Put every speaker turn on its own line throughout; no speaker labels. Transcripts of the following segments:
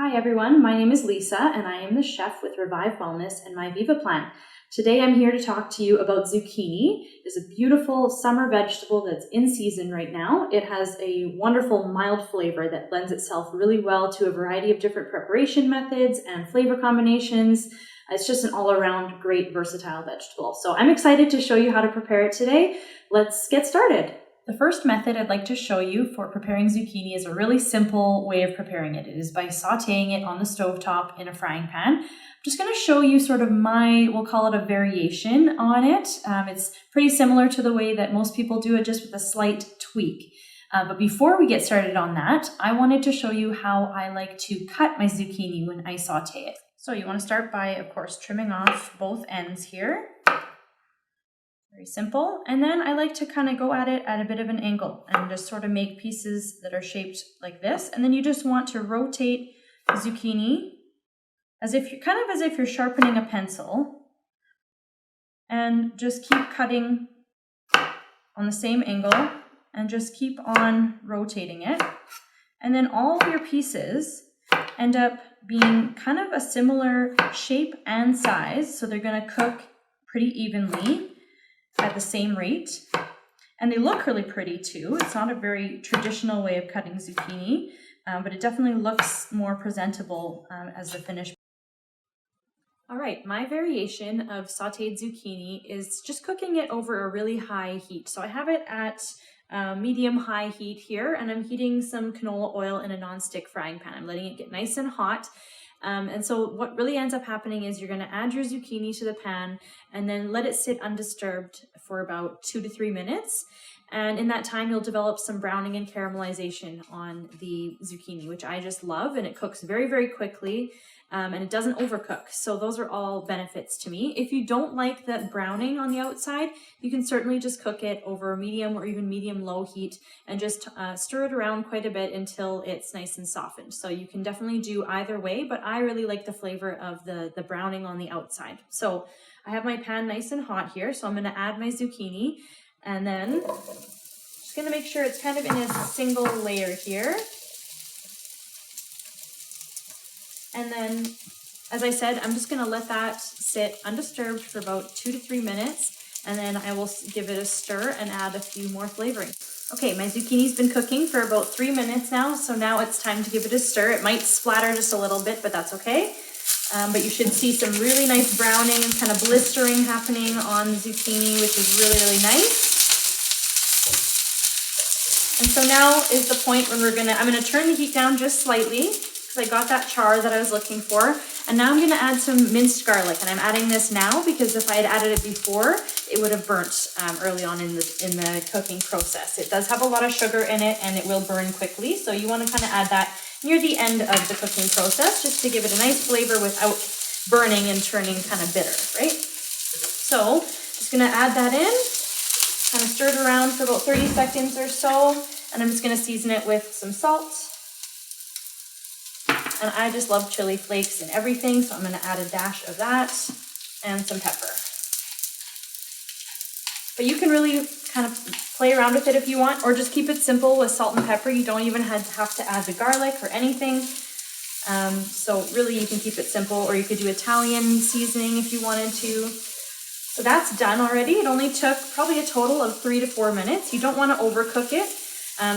Hi everyone, my name is Lisa and I am the chef with Revive Wellness and My Viva Plan. Today I'm here to talk to you about zucchini. It's a beautiful summer vegetable that's in season right now. It has a wonderful mild flavor that lends itself really well to a variety of different preparation methods and flavor combinations. It's just an all-around great versatile vegetable. So I'm excited to show you how to prepare it today. Let's get started. The first method I'd like to show you for preparing zucchini is a really simple way of preparing it. It is by sauteing it on the stovetop in a frying pan. I'm just going to show you sort of we'll call it a variation on it. It's pretty similar to the way that most people do it, just with a slight tweak. But before we get started on that, I wanted to show you how I like to cut my zucchini when I saute it. So you want to start by, of course, trimming off both ends here. Very simple. And then I like to kind of go at it at a bit of an angle and just sort of make pieces that are shaped like this. And then you just want to rotate the zucchini as if you're sharpening a pencil, and just keep cutting on the same angle and just keep on rotating it. And then all of your pieces end up being kind of a similar shape and size. So they're going to cook pretty evenly at the same rate, and they look really pretty too. It's not a very traditional way of cutting zucchini, but it definitely looks more presentable as the finished. All right, my variation of sauteed zucchini is just cooking it over a really high heat. So I have it at medium-high heat here, and I'm heating some canola oil in a non-stick frying pan. I'm letting it get nice and hot. And so what really ends up happening is you're going to add your zucchini to the pan and then let it sit undisturbed for about 2 to 3 minutes. And in that time, you'll develop some browning and caramelization on the zucchini, which I just love. And it cooks very, very quickly, and it doesn't overcook. So those are all benefits to me. If you don't like that browning on the outside, you can certainly just cook it over medium or even medium-low heat and just stir it around quite a bit until it's nice and softened. So you can definitely do either way, but I really like the flavor of the browning on the outside. So I have my pan nice and hot here, so I'm going to add my zucchini, and then just going to make sure it's kind of in a single layer here. And then, as I said, I'm just going to let that sit undisturbed for about 2 to 3 minutes, and then I will give it a stir and add a few more flavorings. Okay, my zucchini's been cooking for about 3 minutes now, so now it's time to give it a stir. It might splatter just a little bit, but that's okay. But you should see some really nice browning and kind of blistering happening on the zucchini, which is really, really nice. And so now is the point when I'm going to turn the heat down just slightly, I got that char that I was looking for. And now I'm going to add some minced garlic, and I'm adding this now because if I had added it before, it would have burnt early on in the cooking process. It does have a lot of sugar in it, and it will burn quickly, so you want to kind of add that near the end of the cooking process just to give it a nice flavor without burning and turning kind of bitter, right? So just going to add that in, kind of stir it around for about 30 seconds or so, and I'm just going to season it with some salt. And I just love chili flakes and everything, so I'm going to add a dash of that and some pepper. But you can really kind of play around with it if you want, or just keep it simple with salt and pepper. You don't even have to add the garlic or anything. So really you can keep it simple, or you could do Italian seasoning if you wanted to. So that's done already. It only took probably a total of 3 to 4 minutes. You don't want to overcook it.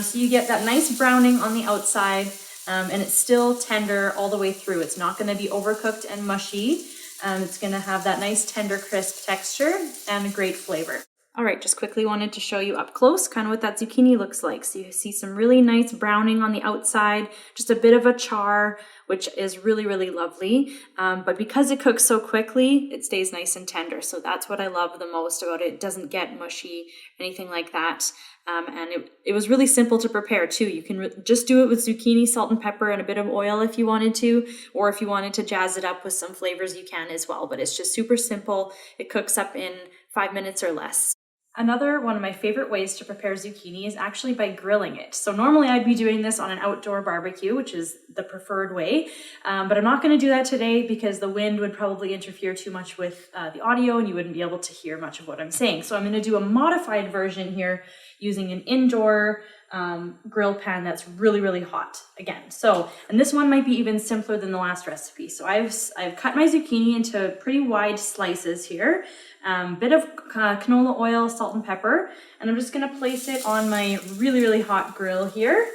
So you get that nice browning on the outside, and it's still tender all the way through. It's not going to be overcooked and mushy. It's going to have that nice tender, crisp texture and a great flavor. All right, just quickly wanted to show you up close kind of what that zucchini looks like. So you see some really nice browning on the outside, just a bit of a char, which is really, really lovely. But because it cooks so quickly, it stays nice and tender. So that's what I love the most about it. It doesn't get mushy, anything like that. And it was really simple to prepare too. You can just do it with zucchini, salt and pepper, and a bit of oil if you wanted to, or if you wanted to jazz it up with some flavors, you can as well. But it's just super simple. It cooks up in 5 minutes or less. Another one of my favorite ways to prepare zucchini is actually by grilling it. So normally I'd be doing this on an outdoor barbecue, which is the preferred way, but I'm not going to do that today because the wind would probably interfere too much with the audio and you wouldn't be able to hear much of what I'm saying. So I'm going to do a modified version here using an indoor grill pan that's really, really hot again. So, and this one might be even simpler than the last recipe. So I've cut my zucchini into pretty wide slices here, bit of canola oil, salt and pepper, and I'm just gonna place it on my really, really hot grill here.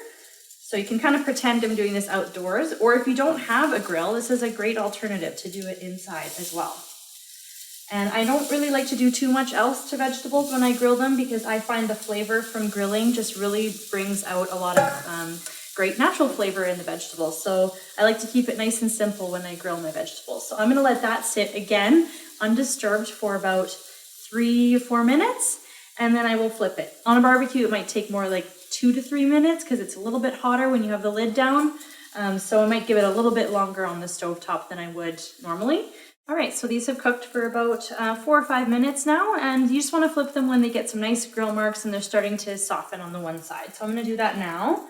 So you can kind of pretend I'm doing this outdoors, or if you don't have a grill, this is a great alternative to do it inside as well. And I don't really like to do too much else to vegetables when I grill them, because I find the flavor from grilling just really brings out a lot of great natural flavor in the vegetables. So I like to keep it nice and simple when I grill my vegetables. So I'm gonna let that sit again, undisturbed, for about 3 or 4 minutes, and then I will flip it. On a barbecue, it might take more like 2 to 3 minutes because it's a little bit hotter when you have the lid down. So I might give it a little bit longer on the stovetop than I would normally. All right, so these have cooked for about 4 or 5 minutes now, and you just want to flip them when they get some nice grill marks and they're starting to soften on the one side. So I'm going to do that now.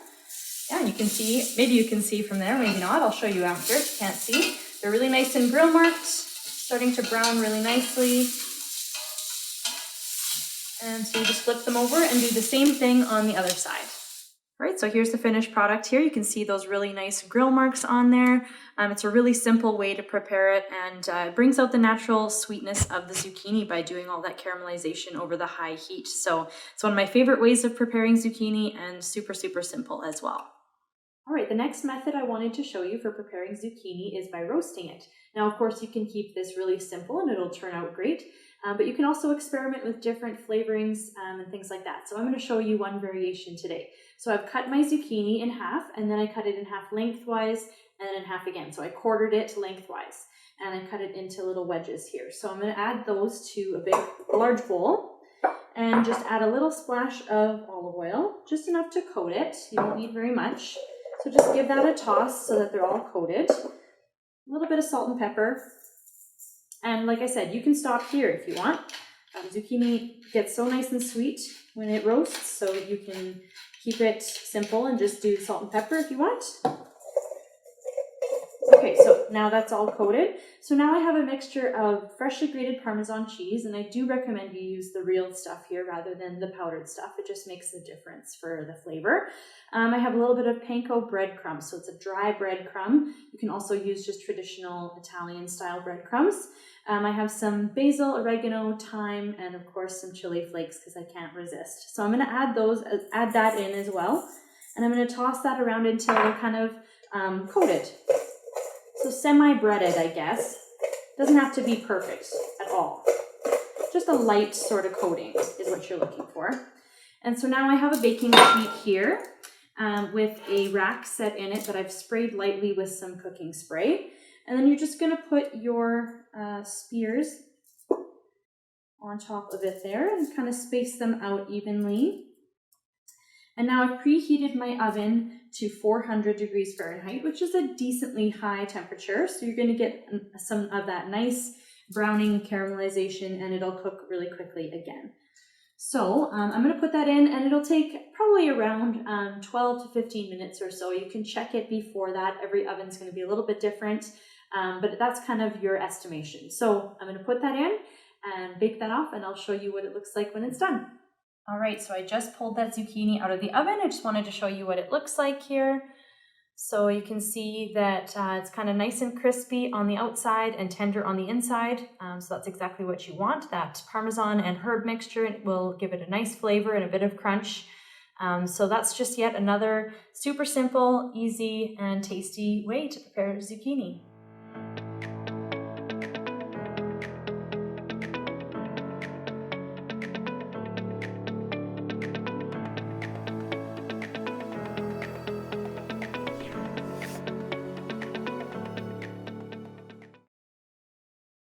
Yeah, and you can see, maybe you can see from there, maybe not. I'll show you after if you can't see. They're really nice and grill marked, starting to brown really nicely. And so you just flip them over and do the same thing on the other side. All right, so here's the finished product here. You can see those really nice grill marks on there. It's a really simple way to prepare it, and it brings out the natural sweetness of the zucchini by doing all that caramelization over the high heat. So it's one of my favorite ways of preparing zucchini, and super, super simple as well. All right, the next method I wanted to show you for preparing zucchini is by roasting it. Now, of course, you can keep this really simple and it'll turn out great, but you can also experiment with different flavorings and things like that. So I'm going to show you one variation today. So I've cut my zucchini in half, and then I cut it in half lengthwise and then in half again. So I quartered it lengthwise and I cut it into little wedges here. So I'm going to add those to a large bowl and just add a little splash of olive oil, just enough to coat it. You don't need very much. So just give that a toss so that they're all coated. A little bit of salt and pepper. And like I said, you can stop here if you want. Zucchini gets so nice and sweet when it roasts, so you can keep it simple and just do salt and pepper if you want. Okay, so now that's all coated. So now I have a mixture of freshly grated Parmesan cheese, and I do recommend you use the real stuff here rather than the powdered stuff. It just makes a difference for the flavor. I have a little bit of panko breadcrumbs, so it's a dry breadcrumb. You can also use just traditional Italian style breadcrumbs. I have some basil, oregano, thyme, and of course some chili flakes because I can't resist. So I'm going to add that in as well, and I'm going to toss that around until they're kind of coated. So semi-breaded, I guess. Doesn't have to be perfect at all. Just a light sort of coating is what you're looking for. And so now I have a baking sheet here with a rack set in it that I've sprayed lightly with some cooking spray. And then you're just going to put your spears on top of it there and kind of space them out evenly. And now I've preheated my oven to 400 degrees Fahrenheit, which is a decently high temperature. So you're going to get some of that nice browning caramelization, and it'll cook really quickly again. So I'm going to put that in, and it'll take probably around 12 to 15 minutes or so. You can check it before that. Every oven's going to be a little bit different, but that's kind of your estimation. So I'm going to put that in and bake that off, and I'll show you what it looks like when it's done. All right, so I just pulled that zucchini out of the oven. I just wanted to show you what it looks like here. So you can see that it's kind of nice and crispy on the outside and tender on the inside. So that's exactly what you want. That Parmesan and herb mixture will give it a nice flavor and a bit of crunch. So that's just yet another super simple, easy, and tasty way to prepare zucchini.